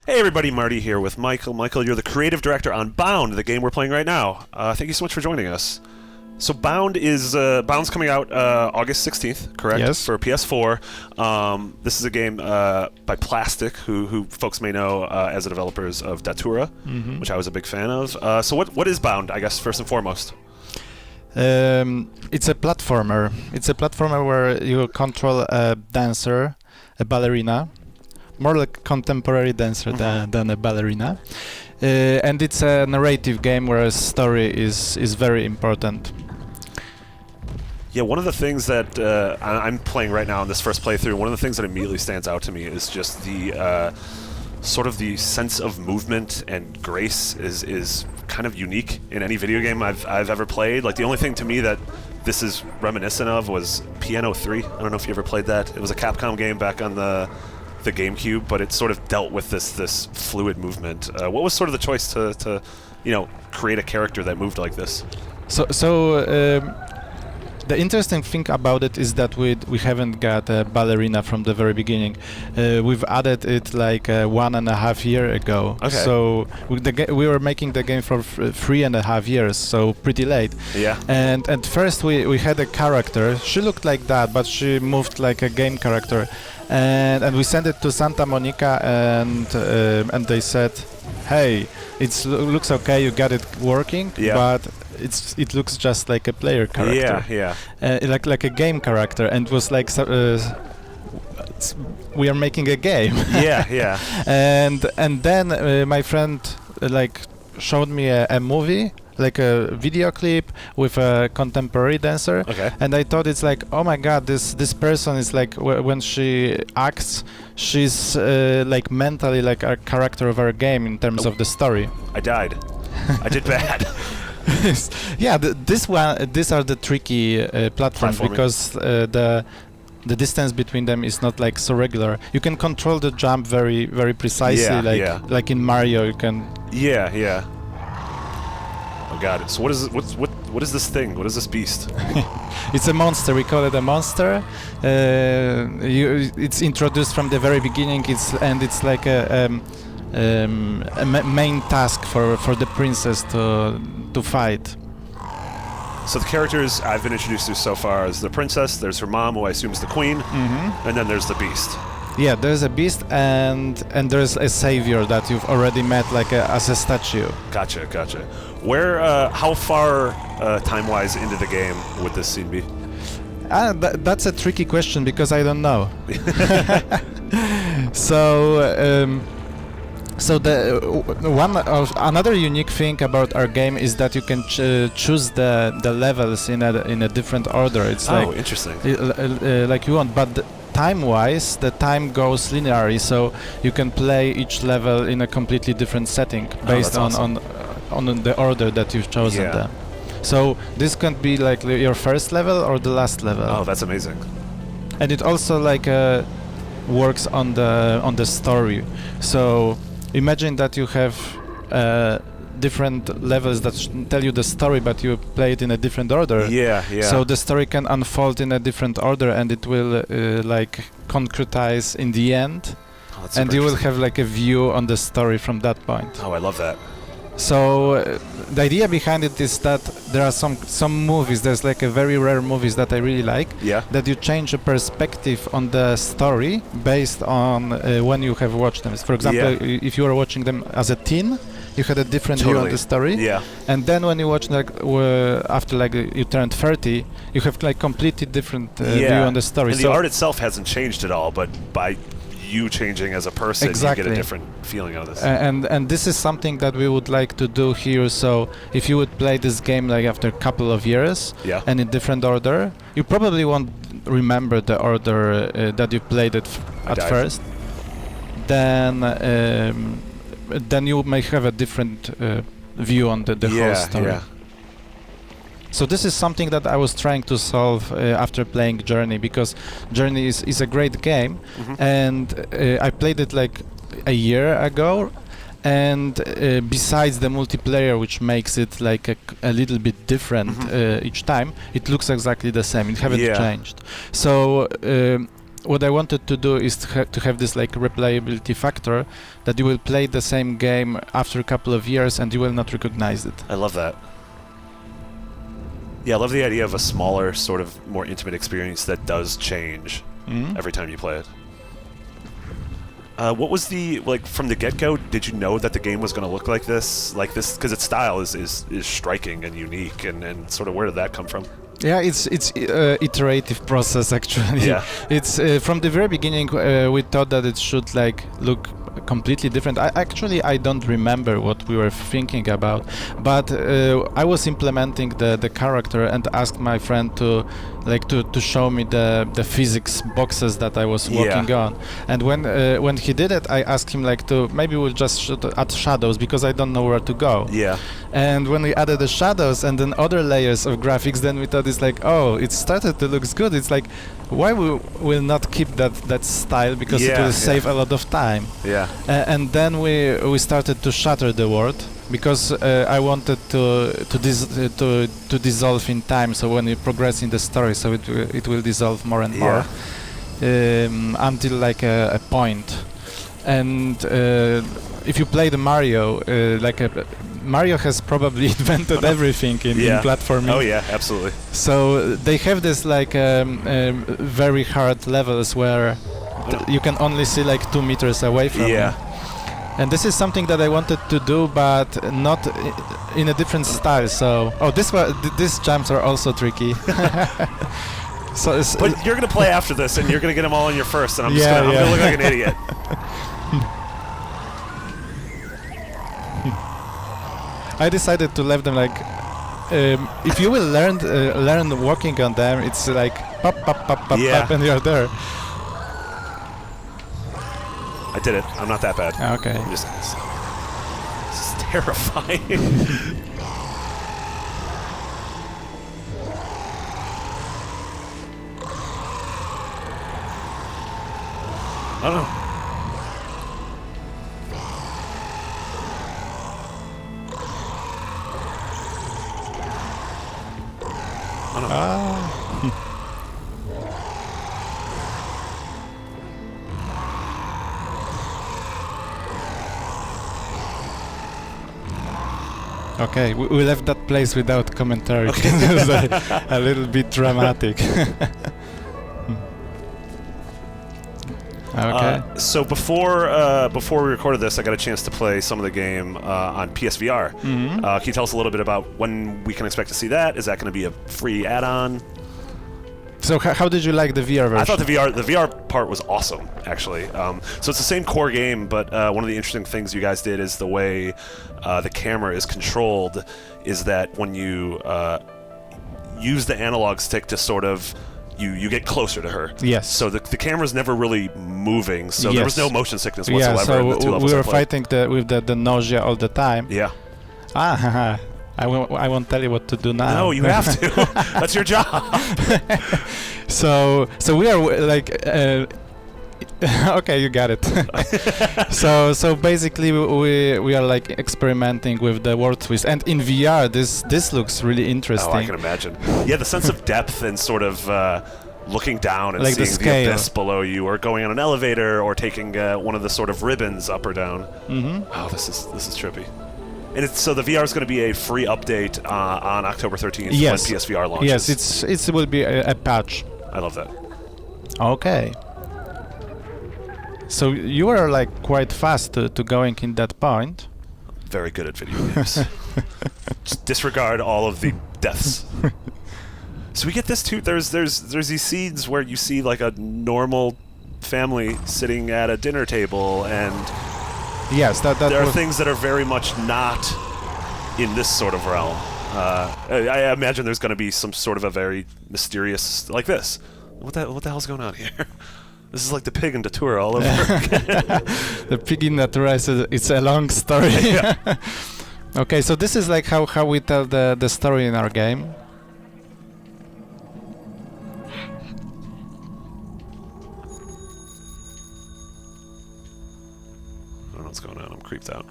Hey everybody, Marty here with Michael. Michael, you're the creative director on Bound, the game we're playing right now. Thank you so much for joining us. So Bound's coming out August 16th, correct? Yes. For PS4. This is a game by Plastic, who folks may know as the developers of Datura, which I was a big fan of. So what is Bound, I guess, first and foremost? It's a platformer. It's a platformer where you control a dancer, a ballerina, more like contemporary dancer than a ballerina. And it's a narrative game where a story is very important. Yeah, one of the things that I'm playing right now in this first playthrough, one of the things that immediately stands out to me is just the sort of the sense of movement and grace is kind of unique in any video game I've ever played. Like, the only thing to me that this is reminiscent of was Piano 3. I don't know if you ever played that. It was a Capcom game back on the GameCube, but it sort of dealt with this fluid movement. What was sort of the choice to create a character that moved like this? The interesting thing about it is that we haven't got a ballerina from the very beginning. We've added it like 1.5 years ago. Okay. So we were making the game for 3.5 years, so pretty late. Yeah. And at first we had a character. She looked like that, but she moved like a game character. And we sent it to Santa Monica, and they said, "Hey, it looks okay. You got it working, but it looks just like a player character, like a game character." And it was like, we are making a game. Yeah. And then my friend showed me a movie, like a video clip with a contemporary dancer. Okay. And I thought, it's like, oh my god, this person is like, when she acts, she's like mentally like a character of our game in terms of the story. I died. I did bad. Yeah, these are the tricky platforms because the distance between them is not like so regular. You can control the jump very, very precisely, like in Mario. You can. Yeah. Oh god. So what is this thing? What is this beast? It's a monster. We call it a monster. It's introduced from the very beginning. It's like a main task for the princess to fight. So the characters I've been introduced to so far is the princess, there's her mom, who I assume is the queen, and then there's the beast. Yeah, there's a beast, and there's a savior that you've already met, like as a statue. Gotcha. Where, how far time-wise into the game would this scene be? That's a tricky question because I don't know. So another unique thing about our game is that you can choose the levels in a different order. It's interesting. Like you want, but time-wise, the time goes linearly, so you can play each level in a completely different setting based on the order that you've chosen them. So this can be like your first level or the last level. Oh, that's amazing. And it also works on the story. So imagine that you have different levels that tell you the story, but you play it in a different order. Yeah. So the story can unfold in a different order, and it will concretize in the end. And you will have like a view on the story from that point. Oh, I love that. So the idea behind it is that there are some movies. There's like a very rare movies that I really like. Yeah. That you change a perspective on the story based on when you have watched them. For example, if you were watching them as a teen, you had a different view on the story. Yeah. And then when you watch after you turned 30, you have like completely different view on the story. And the art itself hasn't changed at all, but by you changing as a person, you get a different feeling out of this. And this is something that we would like to do here. So if you would play this game like after a couple of years and in different order, you probably won't remember the order that you played it at first. Then you may have a different view on the whole story. Yeah. So this is something that I was trying to solve after playing Journey, because Journey is a great game, and I played it like a year ago, and besides the multiplayer, which makes it like a little bit different each time, it looks exactly the same. It haven't changed. So what I wanted to do is to have this like replayability factor, that you will play the same game after a couple of years and you will not recognize it. I love that. Yeah, I love the idea of a smaller, sort of more intimate experience that does change every time you play it. What was the, like, from the get-go, did you know that the game was going to look like this? Because its style is striking and unique, and sort of where did that come from? Yeah, it's iterative process actually. Yeah. It's from the very beginning we thought that it should like look completely different. I don't remember what we were thinking about, but I was implementing the character and asked my friend to show me the physics boxes that I was working on. And when he did it, I asked him like to maybe we'll just add shadows because I don't know where to go. Yeah. And when we added the shadows and then other layers of graphics, then we thought it's like, oh, it started to look good. It's like, why we will not keep that style, because it will save a lot of time. Yeah. And then we started to shatter the world, because I wanted to dissolve in time. So when you progress in the story, so it will dissolve more and more until like a point. And if you play the Mario, Mario has probably invented everything in platforming. Oh yeah, absolutely. So they have this like very hard levels where you can only see like 2 meters away from you. And this is something that I wanted to do, but not in a different style. So, these jumps are also tricky. But you're gonna play after this, and you're gonna get them all in your first, and I'm gonna look like an idiot. I decided to leave them like, if you will learn walking on them, it's like pop, pop, pop, pop, pop, and you're there. I did it. I'm not that bad. Okay. This is terrifying. I don't know. Okay, we left that place without commentary. Okay. It was a little bit dramatic. Okay. So before we recorded this, I got a chance to play some of the game on PSVR. Can you tell us a little bit about when we can expect to see that? Is that going to be a free add-on? So how did you like the VR version? I thought the VR part was awesome, actually. So it's the same core game, but one of the interesting things you guys did is the way the camera is controlled is that when you use the analog stick to sort of you get closer to her. Yes. So the camera's never really moving, so there was no motion sickness whatsoever. Yeah, so in the two levels we were fighting with the nausea all the time. Yeah. I won't tell you what to do now. No, you have to. That's your job. So we are like, okay, you got it. so basically we are like experimenting with the world twist, and in VR this looks really interesting. Oh, I can imagine. Yeah, the sense of depth and sort of looking down and like seeing the abyss below you, or going on an elevator, or taking one of the sort of ribbons up or down. Oh, this is trippy. And so the VR is going to be a free update on October 13th when PSVR launches. Yes, it will be a patch. I love that. Okay. So you are like quite fast to going in that point. Very good at video games. Just disregard all of the deaths. So we get this too. There's these scenes where you see like a normal family sitting at a dinner table, and yes, there are things that are very much not in this sort of realm. I imagine there's going to be some sort of a very mysterious, like this. What the hell's going on here? This is like the pig in the tour all over again. The pig in the tour it's a long story. Yeah. Okay, so this is like how we tell the story in our game. I don't know what's going on. I'm creeped out.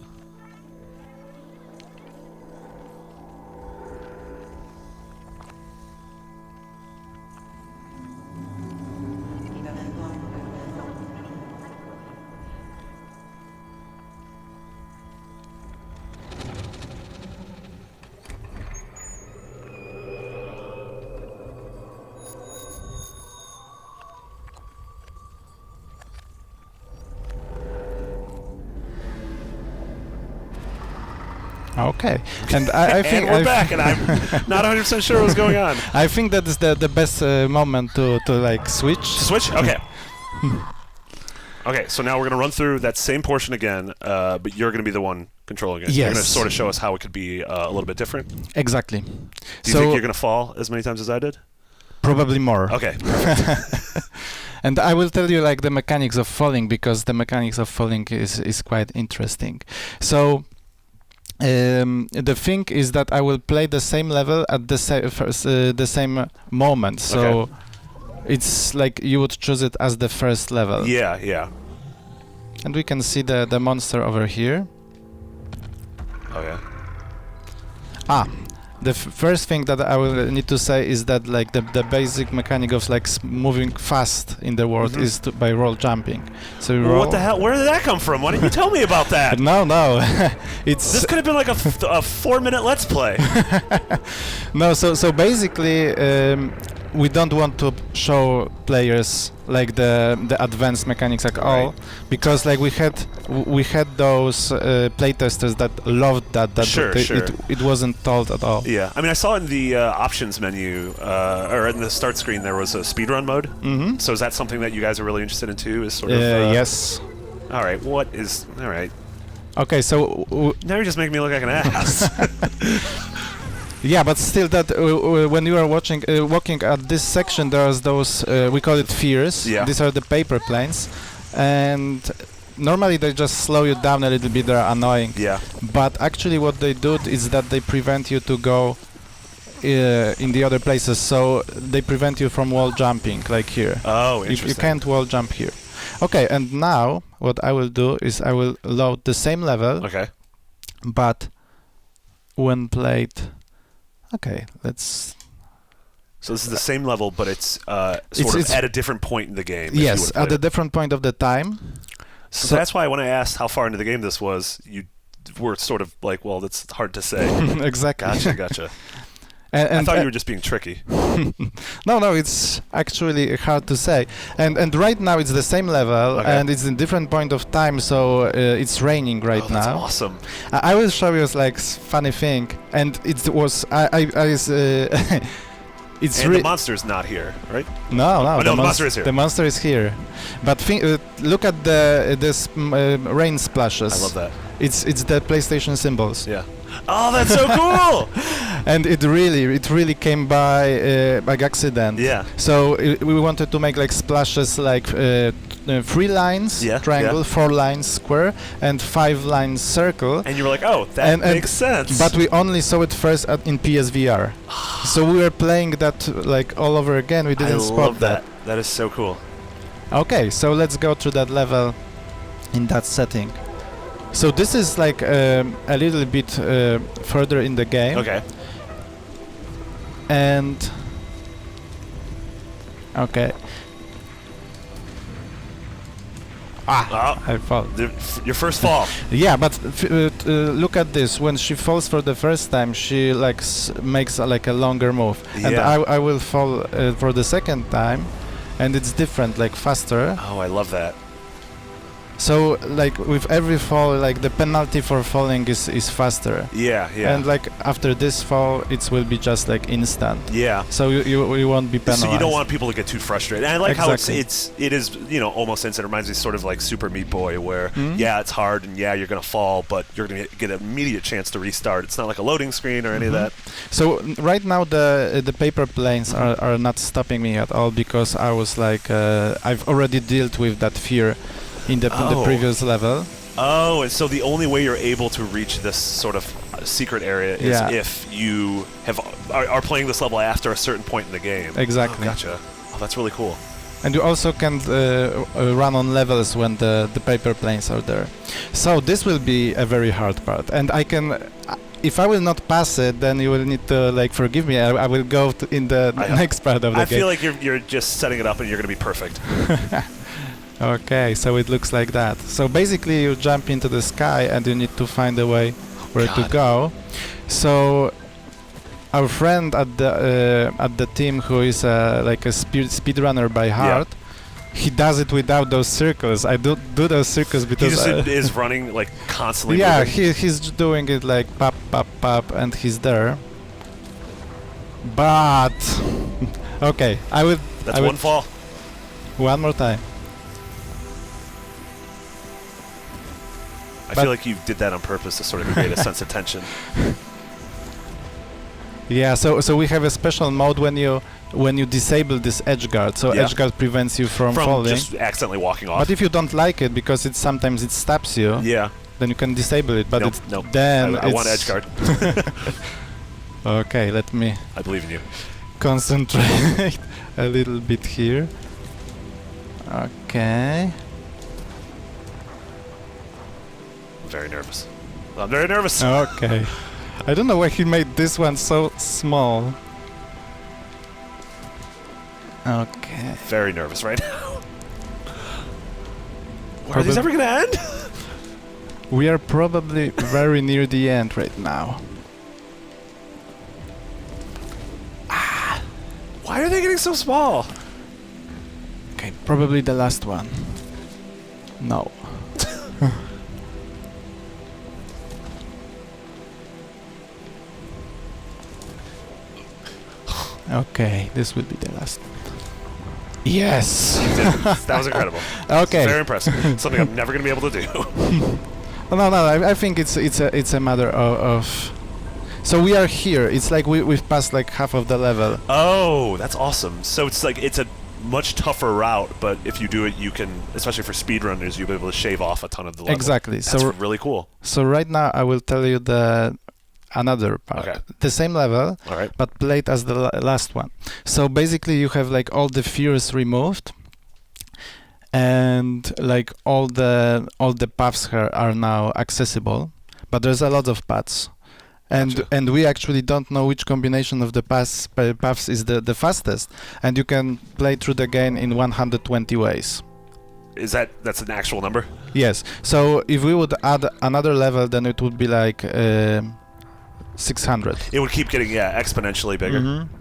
Okay, and I think and we're back, and I'm not 100% sure what's going on. I think that is the best moment to like switch. Switch? Okay. Okay, so now we're going to run through that same portion again, but you're going to be the one controlling it. Yes. You're going to sort of show us how it could be a little bit different. Exactly. Do you think you're going to fall as many times as I did? Probably more. Okay. And I will tell you like the mechanics of falling, because the mechanics of falling is quite interesting. So the thing is that I will play the same level at the same moment. So Okay. it's like you would choose it as the first level. Yeah, yeah. And we can see the monster over here. Oh, yeah. The first thing that I will need to say is that like the basic mechanic of like moving fast in the world is by roll jumping. So you Well, roll. what the hell? Where did that come from? Why didn't you tell me about that? No, it's This could have been like a 4-minute Let's Play. no. So basically, we don't want to show players like the advanced mechanics at all, because like we had those playtesters that loved that Sure. it wasn't told at all. Yeah, I mean, I saw in the options menu, or in the start screen, there was a speedrun mode. Mm-hmm. So is that something that you guys are really interested in too? Is sort of Yes. All right. All right. Okay, so Now you're just making me look like an ass. yeah, but still, that when you are walking at this section, there's those we call it fears. Yeah. These are the paper planes, and normally they just slow you down a little bit. They're annoying. Yeah. But actually, what they do is that they prevent you to go in the other places. So they prevent you from wall jumping, like here. Oh, interesting. You can't wall jump here. Okay, and now what I will do is I will load the same level, Okay. but when played. Okay, let's. So this is the same level, but it's sort of at a different point in the game. if you Yes, would've at played a it. different point of the time. So that's why when I asked how far into the game this was, you were sort of like, well, that's hard to say. Exactly. Gotcha. And I thought you were just being tricky. No, it's actually hard to say. And right now it's the same level, Okay. and it's in different point of time, so it's raining right That's now. awesome. I will show you like funny thing, and it was it's And the monster's not here, right? no, Oh, no, the monster is here. The monster is here, but look at this rain splashes. I love that. It's the PlayStation symbols. Yeah. Oh, that's so cool! And it really came by accident. Yeah. So we wanted to make like splashes like 3 lines triangle, 4 lines square, and 5 lines circle. And you were like, oh, that makes sense. But we only saw it first in PSVR. So we were playing that like all over again. We didn't spot love that. That is so cool. Okay, so let's go through that level in that setting. So this is like a little bit further in the game. Okay. And okay. I fall. Your first fall. Yeah, but look at this. When she falls for the first time, she like makes like a longer move. And I will fall for the second time, and it's different, like faster. Oh, I love that. So like with every fall, like the penalty for falling is faster. Yeah. And like after this fall, it will be just like instant. Yeah. So you won't be penalized. So you don't want people to get too frustrated. And I like Exactly. how it is almost instant. It reminds me sort of like Super Meat Boy, where it's hard and you're gonna fall, but you're gonna get an immediate chance to restart. It's not like a loading screen or any of that. So right now the paper planes are not stopping me at all, because I was like I've already dealt with that fear in the previous level. Oh, and so the only way you're able to reach this sort of secret area is if you are playing this level after a certain point in the game. Exactly. Oh, gotcha. Oh, that's really cool. And you also can run on levels when the paper planes are there. So this will be a very hard part, and I can. If I will not pass it, then you will need to like forgive me. I will go in the next part of the game. I feel like you're just setting it up and you're going to be perfect. Okay, so it looks like that. So basically you jump into the sky and you need to find a way where to go. So our friend at the team, who is like a speedrunner by heart, he does it without those circles. I do those circles because he just is running like constantly. Yeah, moving. he's doing it like pop pop, pop, and he's there. But okay, I will. That's one fall. One more time. I feel like you did that on purpose to sort of create a sense of tension. Yeah, so we have a special mode when you disable this edge guard. So edge guard prevents you from falling. Just accidentally walking off. But if you don't like it because sometimes it stabs you, then you can disable it. But then I want edge guard. Okay, let me. I believe in you. Concentrate a little bit here. Okay. I'm very nervous. I'm very nervous. Okay. I don't know why he made this one so small. Okay. Very nervous right now. Are these ever gonna end? We are probably very near the end right now. Why are they getting so small? Okay, probably the last one. No. Okay, this will be the last. Yes! That was incredible. Okay. Very impressive. Something I'm never going to be able to do. No, I think it's a matter of. So we are here. It's like we've passed like half of the level. Oh, that's awesome. So it's like it's a much tougher route, but if you do it, you can, especially for speedrunners, you'll be able to shave off a ton of the level. Exactly. That's really cool. So right now I will tell you another part. Okay. The same level, all right, but played as the last one. So basically you have like all the fears removed, and like all the paths are now accessible, but there's a lot of paths. And we actually don't know which combination of the paths is the fastest, and you can play through the game in 120 ways. That's an actual number? Yes. So if we would add another level, then it would be like 600. It would keep getting exponentially bigger. Mm-hmm.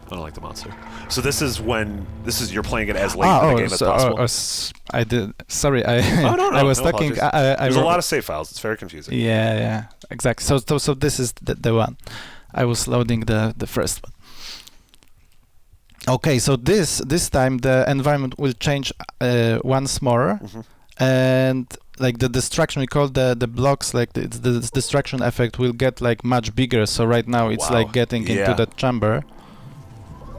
I don't like the monster. So this is you're playing it as late in the game as possible. I did. Sorry, I. No, I was talking. There's a lot of save files. It's very confusing. Yeah, exactly. So this is the one. I was loading the first one. Okay, so this time the environment will change once more, and like the destruction, we call the blocks, like the destruction effect will get like much bigger. So right now it's like getting into that chamber.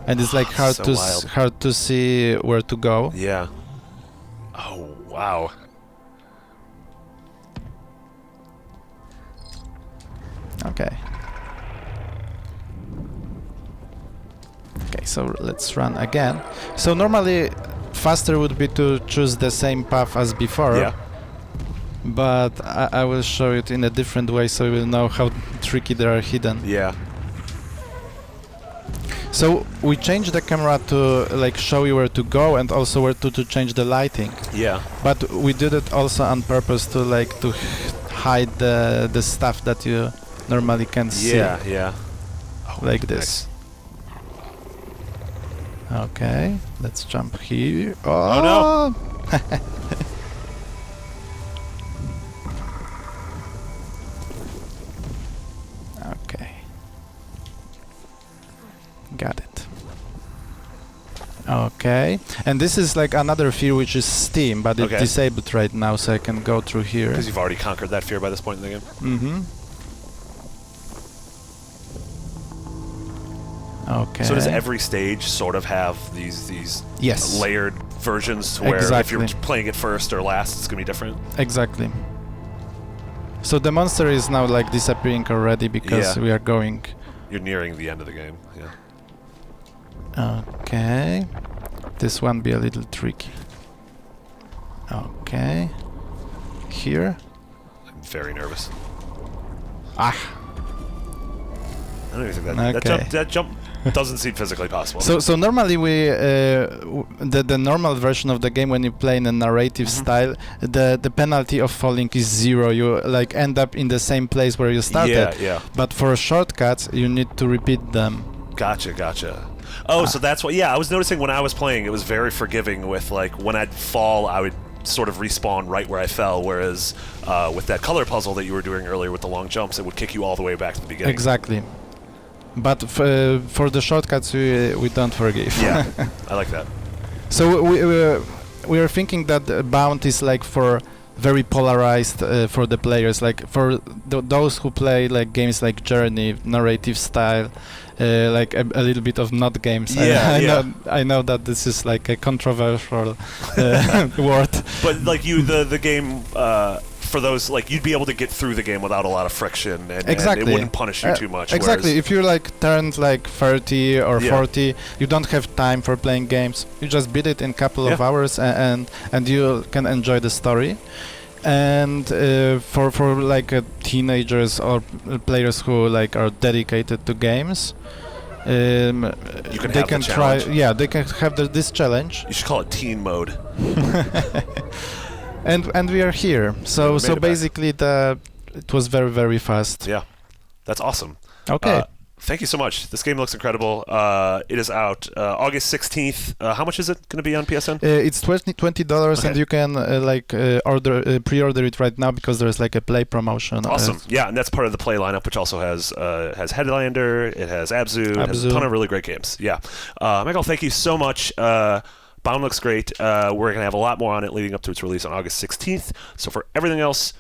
And it's like hard to see where to go. Yeah. Oh wow. Okay. Okay, so let's run again. So normally faster would be to choose the same path as before. Yeah. But I will show it in a different way so you will know how tricky they are hidden. Yeah. So we changed the camera to like show you where to go and also where to change the lighting. Yeah. But we did it also on purpose to hide the stuff that you normally can see. Yeah. Oh, like this. Nice. Okay, let's jump here. Oh no! Okay. Got it. Okay, and this is like another fear which is Steam, but it's disabled right now, so I can go through here. Because you've already conquered that fear by this point in the game? Mm-hmm. Okay. So does every stage sort of have these layered versions to where if you're playing it first or last, it's going to be different? Exactly. So the monster is now like disappearing already because we are going... You're nearing the end of the game, yeah. Okay. This one be a little tricky. Okay. Here. I'm very nervous. Ah. I don't even think that jump doesn't seem physically possible. So normally we the normal version of the game, when you play in a narrative style, the penalty of falling is 0. You like end up in the same place where you started. Yeah. But for shortcuts, you need to repeat them. Gotcha. Oh, so that's what. Yeah, I was noticing when I was playing, it was very forgiving with like when I'd fall, I would sort of respawn right where I fell, whereas with that color puzzle that you were doing earlier with the long jumps, it would kick you all the way back to the beginning. Exactly. But for the shortcuts, we don't forgive. Yeah, I like that. So we are thinking that Bound is like for very polarized for the players, like for those who play like games like Journey, narrative style, like a little bit of not games. Yeah, I know that this is like a controversial word. But like the game. For those, like, you'd be able to get through the game without a lot of friction, and exactly. And it wouldn't punish you too much. Exactly. If you like turned like 30 or 40, you don't have time for playing games. You just beat it in a couple of hours, and you can enjoy the story. And for like teenagers or players who like are dedicated to games, they can try. Yeah, they can have this challenge. You should call it teen mode. And we are here. So basically it was very, very fast. Yeah, that's awesome. Okay. Thank you so much. This game looks incredible. It is out August 16th. How much is it going to be on PSN? It's $20, and you can pre-order it right now because there's like a Play promotion. Awesome. Yeah, and that's part of the Play lineup, which also has Headlander, it has Abzu, it has a ton of really great games. Yeah. Michael, thank you so much. Bound looks great. We're going to have a lot more on it leading up to its release on August 16th. So for everything else,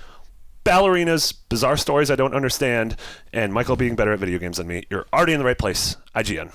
ballerinas, bizarre stories I don't understand, and Michael being better at video games than me, you're already in the right place. IGN.